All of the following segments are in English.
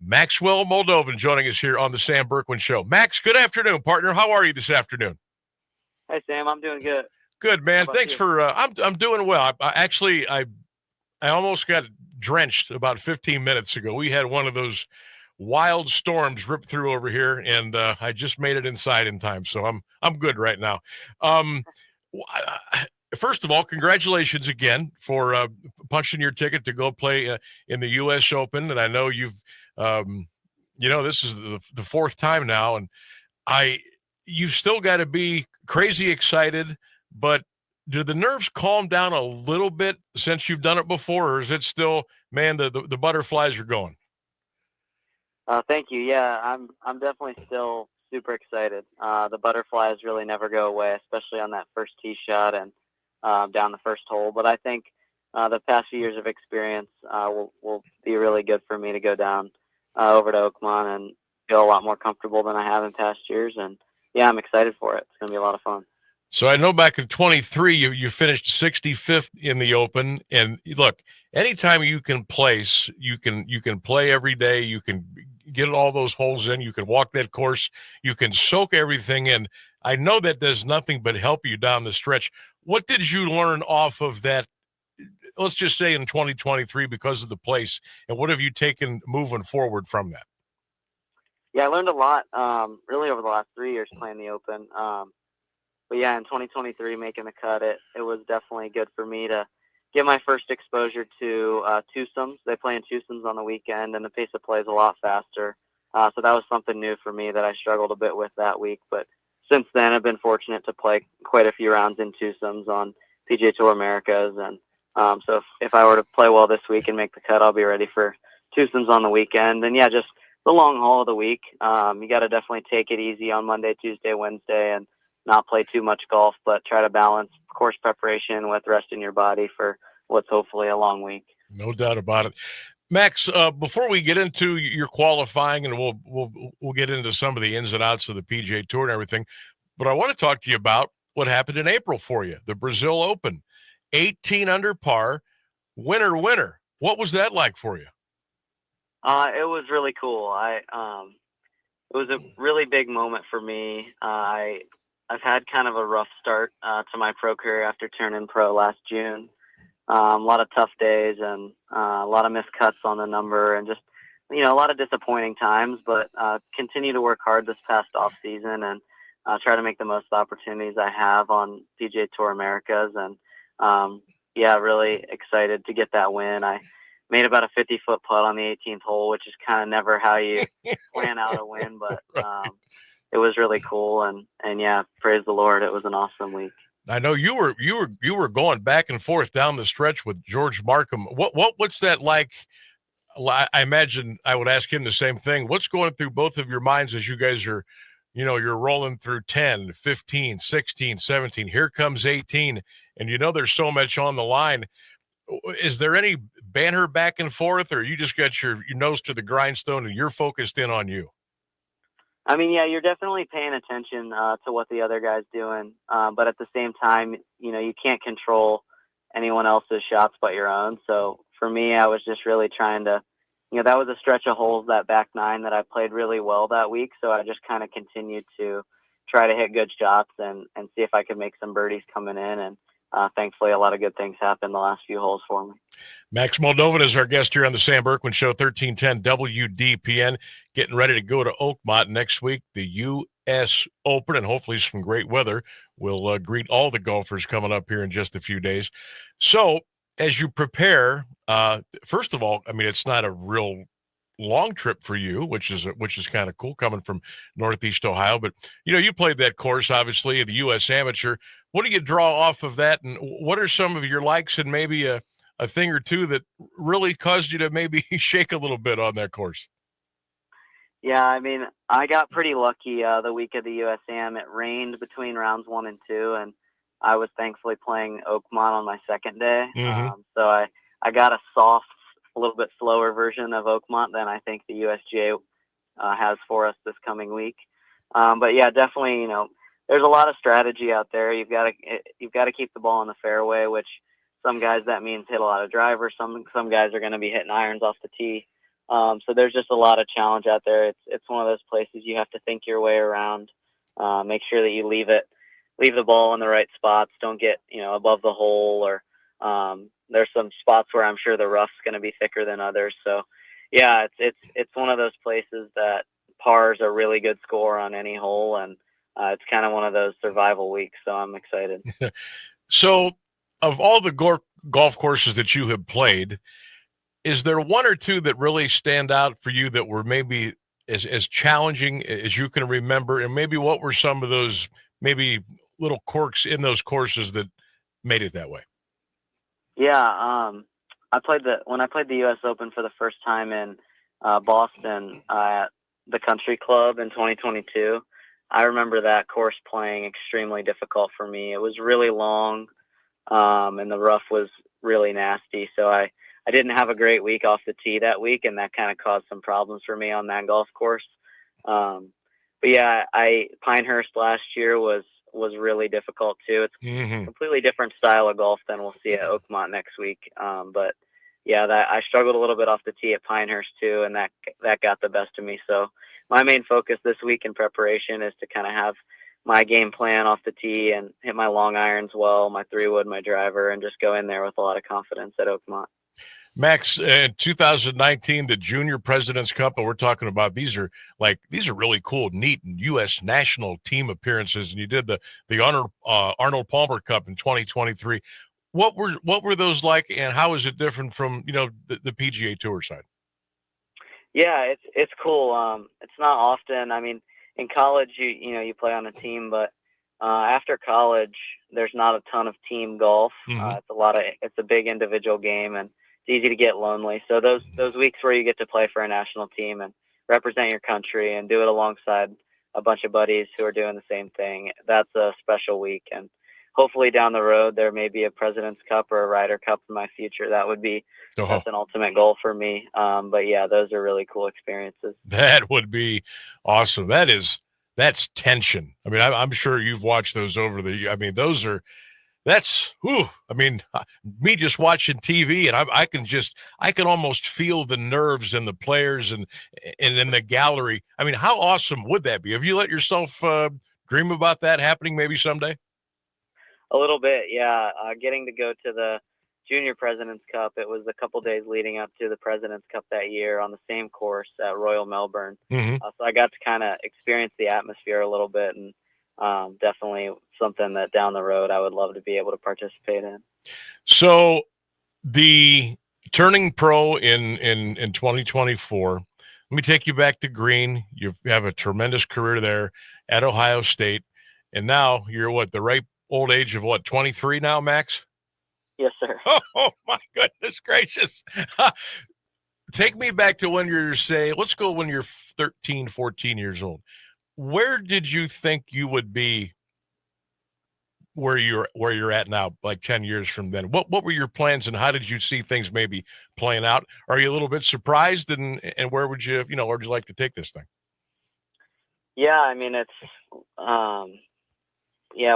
Maxwell Moldovan joining us here on the Sam Bourquin Show. Max, good afternoon, partner. How are you this afternoon? Hey, Sam, I'm doing good. Good, How man. about Thanks you? for. I'm doing well. I almost got drenched about 15 minutes ago. We had one of those wild storms rip through over here, and I just made it inside in time, so I'm good right now. Um, First of all, congratulations again for punching your ticket to go play in the U.S. Open, and I know um, this is the fourth time now, and I you've still got to be crazy excited, but do the nerves calm down a little bit since you've done it before, or is it still, man, the butterflies are going? Thank you. Yeah, I'm definitely still super excited. The butterflies really never go away, especially on that first tee shot and down the first hole. But I think the past few years of experience will be really good for me to go down over to Oakmont and feel a lot more comfortable than I have in past years. And yeah, I'm excited for it. It's going to be a lot of fun. So I know back in 23, you finished 65th in the Open, and look, anytime you can place, you can play every day, you can get all those holes in, you can walk that course, you can soak everything in. I know that does nothing but help you down the stretch. What did you learn off of that? Let's just say in 2023 because of the place, and what have you taken moving forward from that? Yeah, I learned a lot really over the last 3 years playing the Open. But yeah, in 2023, making the cut, it was definitely good for me to get my first exposure to twosomes. They play in twosomes on the weekend, and the pace of play is a lot faster. So that was something new for me that I struggled a bit with that week. But since then, I've been fortunate to play quite a few rounds in twosomes on PGA Tour Americas. And so if I were to play well this week and make the cut, I'll be ready for twosomes on the weekend. And yeah, just the long haul of the week. You got to definitely take it easy on Monday, Tuesday, Wednesday, and not play too much golf, but try to balance course preparation with resting your body for what's hopefully a long week. No doubt about it. Max, before we get into your qualifying, and we'll get into some of the ins and outs of the PGA Tour and everything, but I want to talk to you about what happened in April for you, the Brazil Open, 18 under par, winner. What was that like for you? It was really cool. It was a really big moment for me. I've had kind of a rough start to my pro career after turning pro last June. A lot of tough days and a lot of missed cuts on the number and just, a lot of disappointing times, but continue to work hard this past off season and try to make the most opportunities I have on PGA Tour Americas. And yeah, really excited to get that win. I made about a 50-foot putt on the 18th hole, which is kind of never how you plan out a win, but it was really cool. And yeah, praise the Lord. It was an awesome week. I know you were going back and forth down the stretch with George Markham. What's that like? I imagine I would ask him the same thing. What's going through both of your minds as you guys are, you're rolling through 10, 15, 16, 17. Here comes 18, and there's so much on the line. Is there any banter back and forth, or you just got your nose to the grindstone and you're focused in on you? I mean, yeah, you're definitely paying attention to what the other guy's doing, but at the same time, you can't control anyone else's shots but your own. So for me, I was just really trying to, that was a stretch of holes, that back nine, that I played really well that week. So I just kind of continued to try to hit good shots and see if I could make some birdies coming in. And thankfully, a lot of good things happened the last few holes for me. Max Moldovan is our guest here on the Sam Bourquin Show, 1310 WDPN, getting ready to go to Oakmont next week, the U.S. Open, and hopefully some great weather. We'll greet all the golfers coming up here in just a few days. So as you prepare, first of all, I mean, it's not a real long trip for you, which is kind of cool coming from Northeast Ohio. But you played that course, obviously, the U.S. Amateur. What do you draw off of that, and what are some of your likes and maybe a thing or two that really caused you to maybe shake a little bit on that course? Yeah, I mean, I got pretty lucky the week of the USAM. It rained between rounds 1 and 2, and I was thankfully playing Oakmont on my second day. Mm-hmm. So I got a soft, a little bit slower version of Oakmont than I think the USGA has for us this coming week. But yeah, definitely, there's a lot of strategy out there. You've got to keep the ball in the fairway, which some guys that means hit a lot of drivers. Some guys are going to be hitting irons off the tee. So there's just a lot of challenge out there. It's one of those places you have to think your way around. Make sure that you leave the ball in the right spots. Don't get above the hole, or there's some spots where I'm sure the rough's going to be thicker than others. So yeah, it's one of those places that par's a really good score on any hole, and it's kind of one of those survival weeks. So I'm excited. So, of all the golf courses that you have played, is there one or two that really stand out for you that were maybe as challenging as you can remember? And maybe what were some of those maybe little quirks in those courses that made it that way? Yeah, when I played the U.S. Open for the first time in Boston at the Country Club in 2022. I remember that course playing extremely difficult for me. It was really long, and the rough was really nasty. So I didn't have a great week off the tee that week, and that kind of caused some problems for me on that golf course. But yeah, Pinehurst last year was really difficult too. It's a completely different style of golf than we'll see at Oakmont next week. But yeah, I struggled a little bit off the tee at Pinehurst too, and that got the best of me. So my main focus this week in preparation is to kind of have my game plan off the tee and hit my long irons well, my 3-wood, my driver, and just go in there with a lot of confidence at Oakmont. Max, in 2019, the Junior President's Cup, and we're talking about these are really cool, neat, and U.S. national team appearances. And you did the Arnold Palmer Cup in 2023. What were those like, and how is it different from the PGA Tour side? Yeah, it's cool. It's not often. I mean, in college, you play on a team, but after college, there's not a ton of team golf. It's a big individual game, and it's easy to get lonely. So those weeks where you get to play for a national team and represent your country and do it alongside a bunch of buddies who are doing the same thing, that's a special week. And hopefully down the road there may be a President's Cup or a Ryder Cup in my future. That's an ultimate goal for me. But yeah, those are really cool experiences. That would be awesome. That's tension. I mean, I'm sure you've watched those over the. I mean, I mean, me just watching TV, and I can almost feel the nerves and the players and in the gallery. I mean, how awesome would that be? Have you let yourself dream about that happening maybe someday? A little bit, yeah. Getting to go to the Junior President's Cup, it was a couple days leading up to the President's Cup that year on the same course at Royal Melbourne. So I got to kind of experience the atmosphere a little bit, and definitely something that down the road I would love to be able to participate in. So the turning pro in 2024, let me take you back to green. You have a tremendous career there at Ohio State, and now you're the ripe old age of 23 now, Max? Yes, sir. Oh my goodness gracious. Take me back to when let's go when you're 13, 14 years old. Where did you think you would be where you're at now, like 10 years from then? What were your plans, and how did you see things maybe playing out? Are you a little bit surprised, and where'd you like to take this thing? Yeah, I mean, it's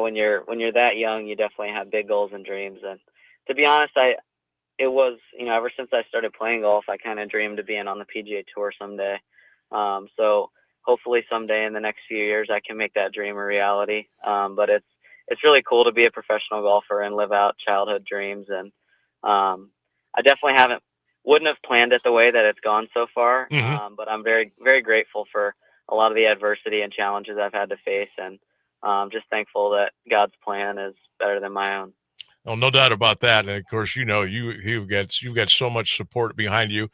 when you're that young, you definitely have big goals and dreams. And to be honest, it was, ever since I started playing golf, I kind of dreamed of being on the PGA Tour someday. So hopefully someday in the next few years, I can make that dream a reality. But it's really cool to be a professional golfer and live out childhood dreams. And I definitely wouldn't have planned it the way that it's gone so far. But I'm very, very grateful for a lot of the adversity and challenges I've had to face. And just thankful that God's plan is better than my own. Oh, no doubt about that. And of course, you've got so much support behind you.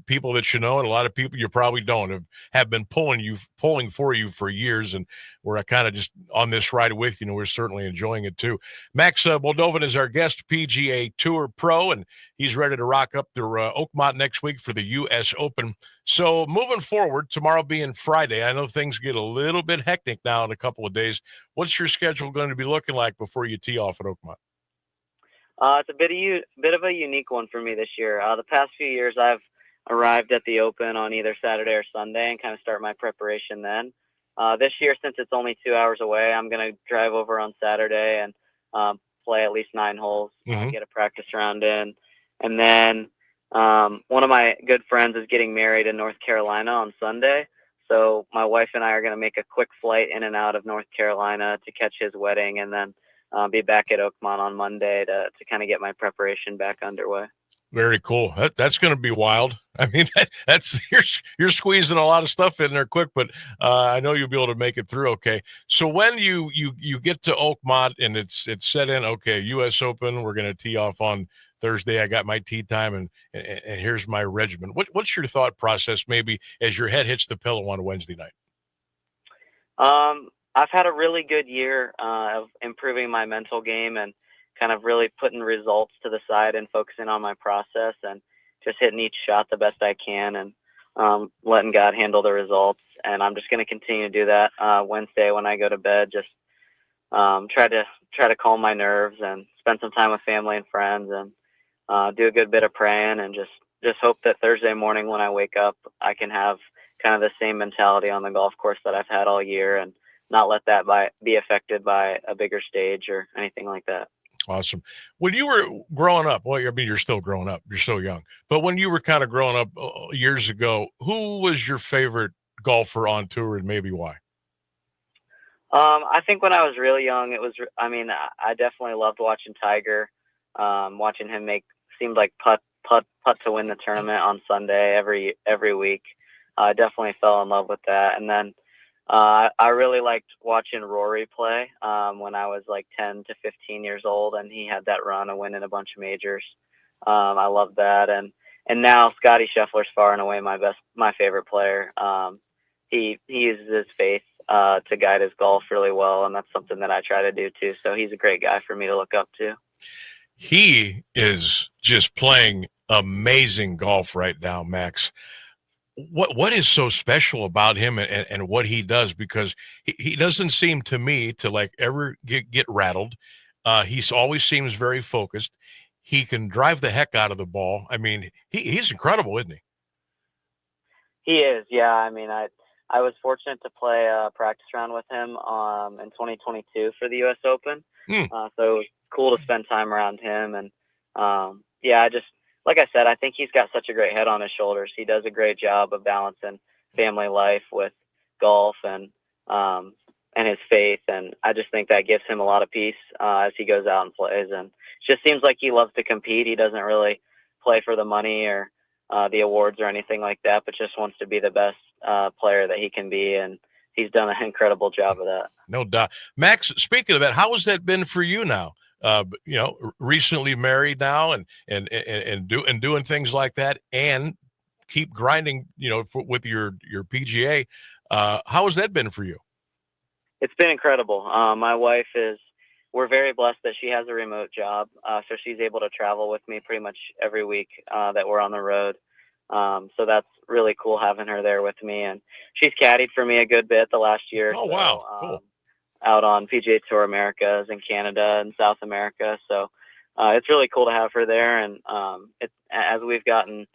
People that and a lot of people you probably don't have been pulling for you for years, and we're kind of just on this ride with you. We're certainly enjoying it too. Max Moldovan is our guest PGA Tour pro, and he's ready to rock up to Oakmont next week for the U.S. Open. So moving forward, tomorrow being Friday, I know things get a little bit hectic now in a couple of days. What's your schedule going to be looking like before you tee off at Oakmont? It's a bit of a unique one for me this year. The past few years, I've arrived at the Open on either Saturday or Sunday and kind of start my preparation then. This year, since it's only 2 hours away, I'm going to drive over on Saturday and play at least 9 holes, get a practice round in. And then One of my good friends is getting married in North Carolina on Sunday. So my wife and I are going to make a quick flight in and out of North Carolina to catch his wedding, and then be back at Oakmont on Monday to kind of get my preparation back underway. Very cool. That's going to be wild. I mean, that's you're squeezing a lot of stuff in there quick, but I know you'll be able to make it through okay. So when you get to Oakmont and it's set in, okay, U.S. Open, we're going to tee off on Thursday. I got my tee time, and here's my regimen. What's your thought process maybe as your head hits the pillow on Wednesday night? I've had a really good year of improving my mental game and kind of really putting results to the side and focusing on my process and just hitting each shot the best I can and letting God handle the results. And I'm just going to continue to do that Wednesday when I go to bed. Just try to calm my nerves and spend some time with family and friends and do a good bit of praying and just hope that Thursday morning when I wake up, I can have kind of the same mentality on the golf course that I've had all year and not let that be affected by a bigger stage or anything like that. Awesome. When you were growing up, well, I mean, you're still growing up. You're so young. But when you were kind of growing up years ago, who was your favorite golfer on tour and maybe why? I think when I was really young, I definitely loved watching Tiger, watching him seemed like putt to win the tournament on Sunday every week. I definitely fell in love with that. And then I really liked watching Rory play when I was like 10 to 15 years old, and he had that run of winning a bunch of majors. I love that, and now Scotty Scheffler's far and away my favorite player. He uses his faith to guide his golf really well, and that's something that I try to do too. So he's a great guy for me to look up to. He is just playing amazing golf right now, Max. What is so special about him and what he does? Because he doesn't seem to me to like ever get rattled. He always seems very focused. He can drive the heck out of the ball. I mean, he's incredible, isn't he? He is, yeah. I mean, I was fortunate to play a practice round with him in 2022 for the U.S. Open. So it was cool to spend time around him. And like I said, I think he's got such a great head on his shoulders. He does a great job of balancing family life with golf and his faith. And I just think that gives him a lot of peace as he goes out and plays. And it just seems like he loves to compete. He doesn't really play for the money or the awards or anything like that, but just wants to be the best player that he can be. And he's done an incredible job of that. No doubt. Max, speaking of that, how has that been for you now? Recently married now and doing things like that and keep grinding, with your PGA. How has that been for you? It's been incredible. My wife we're very blessed that she has a remote job. So she's able to travel with me pretty much every week that we're on the road. So that's really cool having her there with me. And she's caddied for me a good bit the last year. Oh, wow. Cool. Out on PGA Tour Americas in Canada and South America. So it's really cool to have her there. And as we've gotten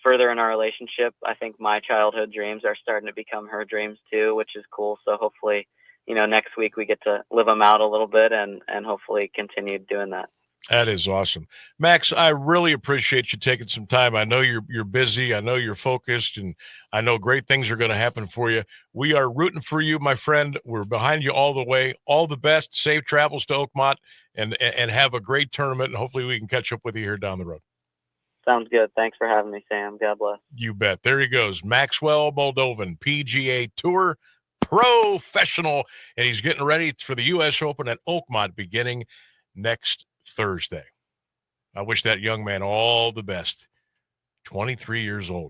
further in our relationship, I think my childhood dreams are starting to become her dreams too, which is cool. So hopefully, next week we get to live them out a little bit and hopefully continue doing that. That is awesome. Max, I really appreciate you taking some time. I know you're busy. I know you're focused, and I know great things are going to happen for you. We are rooting for you, my friend. We're behind you all the way. All the best. Safe travels to Oakmont, and have a great tournament, and hopefully we can catch up with you here down the road. Sounds good. Thanks for having me, Sam. God bless. You bet. There he goes. Maxwell Moldovan, PGA Tour professional, and he's getting ready for the U.S. Open at Oakmont beginning next Thursday. I wish that young man all the best. 23 years old.